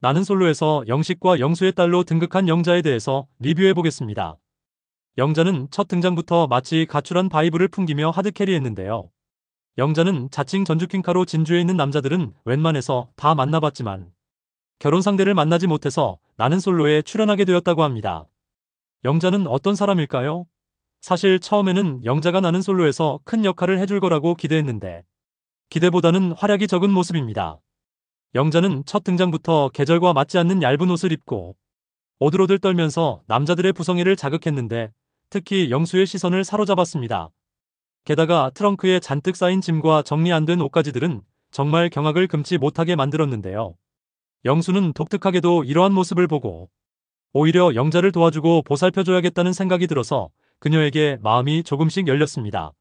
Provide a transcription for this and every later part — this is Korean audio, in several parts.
나는 솔로에서 영식과 영수의 딸로 등극한 영자에 대해서 리뷰해 보겠습니다. 영자는 첫 등장부터 마치 가출한 바이브를 풍기며 하드캐리했는데요. 영자는 자칭 전주퀸카로 진주에 있는 남자들은 웬만해서 다 만나봤지만 결혼 상대를 만나지 못해서 나는 솔로에 출연하게 되었다고 합니다. 영자는 어떤 사람일까요? 사실 처음에는 영자가 나는 솔로에서 큰 역할을 해줄 거라고 기대했는데 기대보다는 활약이 적은 모습입니다. 영자는 첫 등장부터 계절과 맞지 않는 얇은 옷을 입고 오들오들 떨면서 남자들의 부성애를 자극했는데 특히 영수의 시선을 사로잡았습니다. 게다가 트렁크에 잔뜩 쌓인 짐과 정리 안 된 옷가지들은 정말 경악을 금치 못하게 만들었는데요. 영수는 독특하게도 이러한 모습을 보고 오히려 영자를 도와주고 보살펴줘야겠다는 생각이 들어서 그녀에게 마음이 조금씩 열렸습니다.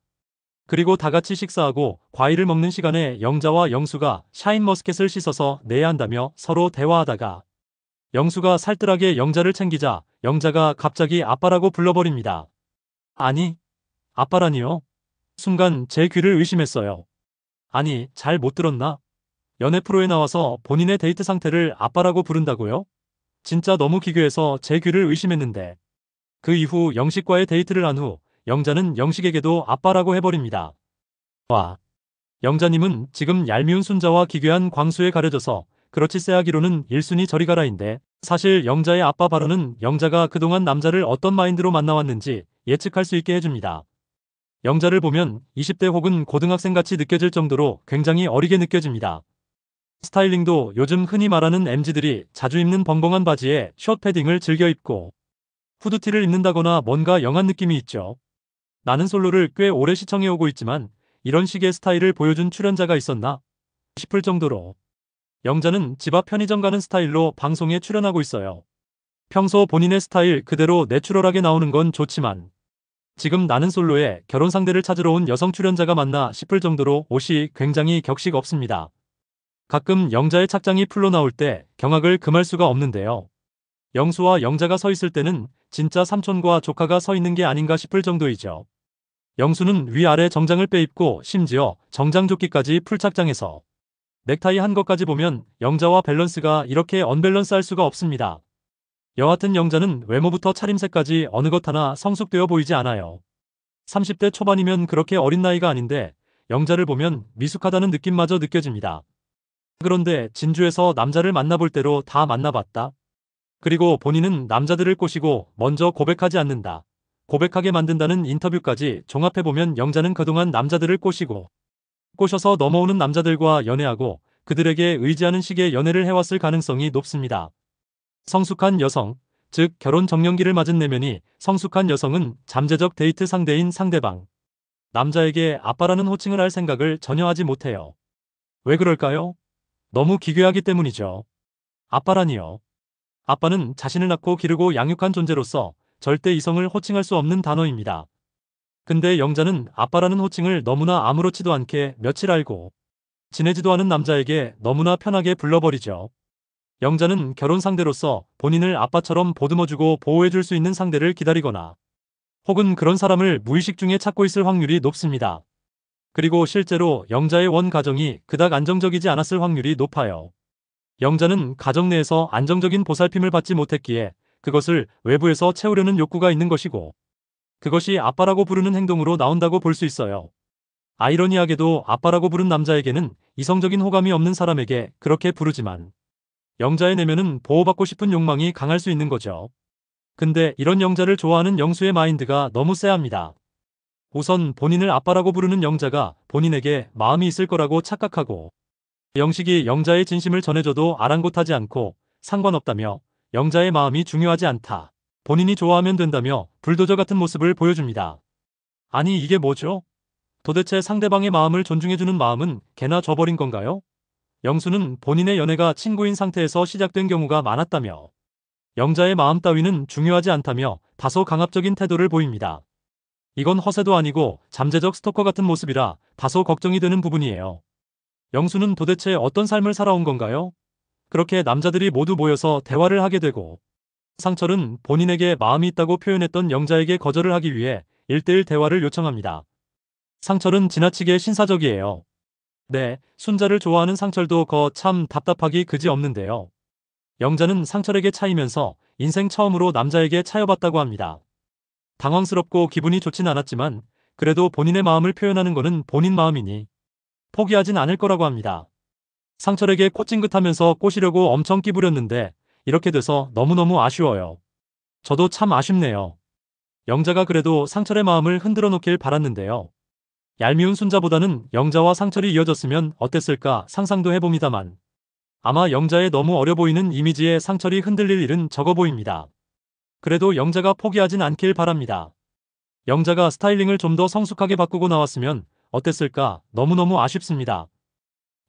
그리고 다 같이 식사하고 과일을 먹는 시간에 영자와 영수가 샤인머스켓을 씻어서 내야 한다며 서로 대화하다가 영수가 살뜰하게 영자를 챙기자 영자가 갑자기 아빠라고 불러버립니다. 아니, 아빠라니요? 순간 제 귀를 의심했어요. 아니, 잘 못 들었나? 연애 프로에 나와서 본인의 데이트 상태를 아빠라고 부른다고요? 진짜 너무 기괴해서 제 귀를 의심했는데 그 이후 영식과의 데이트를 한 후 영자는 영식에게도 아빠라고 해버립니다. 와, 영자님은 지금 얄미운 순자와 기괴한 광수에 가려져서 그렇지 쎄하기로는 1순위 저리 가라인데 사실 영자의 아빠 발언은 영자가 그동안 남자를 어떤 마인드로 만나왔는지 예측할 수 있게 해줍니다. 영자를 보면 20대 혹은 고등학생같이 느껴질 정도로 굉장히 어리게 느껴집니다. 스타일링도 요즘 흔히 말하는 MZ들이 자주 입는 벙벙한 바지에 숏 패딩을 즐겨 입고 후드티를 입는다거나 뭔가 영한 느낌이 있죠. 나는 솔로를 꽤 오래 시청해오고 있지만 이런 식의 스타일을 보여준 출연자가 있었나 싶을 정도로 영자는 집 앞 편의점 가는 스타일로 방송에 출연하고 있어요. 평소 본인의 스타일 그대로 내추럴하게 나오는 건 좋지만 지금 나는 솔로에 결혼 상대를 찾으러 온 여성 출연자가 맞나 싶을 정도로 옷이 굉장히 격식 없습니다. 가끔 영자의 착장이 풀로 나올 때 경악을 금할 수가 없는데요. 영수와 영자가 서 있을 때는 진짜 삼촌과 조카가 서 있는 게 아닌가 싶을 정도이죠. 영수는 위아래 정장을 빼입고 심지어 정장조끼까지 풀착장해서 넥타이 한 것까지 보면 영자와 밸런스가 이렇게 언밸런스할 수가 없습니다. 여하튼 영자는 외모부터 차림새까지 어느 것 하나 성숙되어 보이지 않아요. 30대 초반이면 그렇게 어린 나이가 아닌데 영자를 보면 미숙하다는 느낌마저 느껴집니다. 그런데 진주에서 남자를 만나볼 대로 다 만나봤다. 그리고 본인은 남자들을 꼬시고 먼저 고백하지 않는다. 고백하게 만든다는 인터뷰까지 종합해보면 영자는 그동안 남자들을 꼬셔서 넘어오는 남자들과 연애하고 그들에게 의지하는 식의 연애를 해왔을 가능성이 높습니다. 성숙한 여성, 즉 결혼 정년기를 맞은 내면이 성숙한 여성은 잠재적 데이트 상대인 상대방, 남자에게 아빠라는 호칭을 할 생각을 전혀 하지 못해요. 왜 그럴까요? 너무 기괴하기 때문이죠. 아빠라니요. 아빠는 자신을 낳고 기르고 양육한 존재로서 절대 이성을 호칭할 수 없는 단어입니다. 근데 영자는 아빠라는 호칭을 너무나 아무렇지도 않게 며칠 알고 지내지도 않은 남자에게 너무나 편하게 불러버리죠. 영자는 결혼 상대로서 본인을 아빠처럼 보듬어주고 보호해줄 수 있는 상대를 기다리거나 혹은 그런 사람을 무의식 중에 찾고 있을 확률이 높습니다. 그리고 실제로 영자의 원 가정이 그닥 안정적이지 않았을 확률이 높아요. 영자는 가정 내에서 안정적인 보살핌을 받지 못했기에 그것을 외부에서 채우려는 욕구가 있는 것이고 그것이 아빠라고 부르는 행동으로 나온다고 볼 수 있어요. 아이러니하게도 아빠라고 부른 남자에게는 이성적인 호감이 없는 사람에게 그렇게 부르지만 영자의 내면은 보호받고 싶은 욕망이 강할 수 있는 거죠. 근데 이런 영자를 좋아하는 영수의 마인드가 너무 쎄합니다. 우선 본인을 아빠라고 부르는 영자가 본인에게 마음이 있을 거라고 착각하고 영식이 영자의 진심을 전해줘도 아랑곳하지 않고 상관없다며 영자의 마음이 중요하지 않다. 본인이 좋아하면 된다며 불도저 같은 모습을 보여줍니다. 아니 이게 뭐죠? 도대체 상대방의 마음을 존중해주는 마음은 개나 줘버린 건가요? 영수는 본인의 연애가 친구인 상태에서 시작된 경우가 많았다며 영자의 마음 따위는 중요하지 않다며 다소 강압적인 태도를 보입니다. 이건 허세도 아니고 잠재적 스토커 같은 모습이라 다소 걱정이 되는 부분이에요. 영수는 도대체 어떤 삶을 살아온 건가요? 그렇게 남자들이 모두 모여서 대화를 하게 되고 상철은 본인에게 마음이 있다고 표현했던 영자에게 거절을 하기 위해 1대1 대화를 요청합니다. 상철은 지나치게 신사적이에요. 네, 순자를 좋아하는 상철도 참 답답하기 그지없는데요. 영자는 상철에게 차이면서 인생 처음으로 남자에게 차여봤다고 합니다. 당황스럽고 기분이 좋진 않았지만 그래도 본인의 마음을 표현하는 것은 본인 마음이니 포기하진 않을 거라고 합니다. 상철에게 꽃찡긋하면서 꼬시려고 엄청 끼부렸는데 이렇게 돼서 너무너무 아쉬워요. 저도 참 아쉽네요. 영자가 그래도 상철의 마음을 흔들어 놓길 바랐는데요. 얄미운 순자보다는 영자와 상철이 이어졌으면 어땠을까 상상도 해봅니다만 아마 영자의 너무 어려 보이는 이미지에 상철이 흔들릴 일은 적어 보입니다. 그래도 영자가 포기하진 않길 바랍니다. 영자가 스타일링을 좀 더 성숙하게 바꾸고 나왔으면 어땠을까 너무너무 아쉽습니다.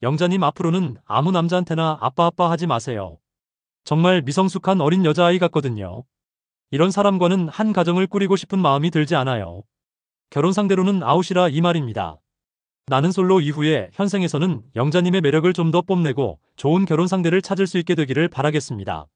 영자님 앞으로는 아무 남자한테나 아빠 하지 마세요. 정말 미성숙한 어린 여자아이 같거든요. 이런 사람과는 한 가정을 꾸리고 싶은 마음이 들지 않아요. 결혼 상대로는 아웃이라 이 말입니다. 나는 솔로 이후에 현생에서는 영자님의 매력을 좀 더 뽐내고 좋은 결혼 상대를 찾을 수 있게 되기를 바라겠습니다.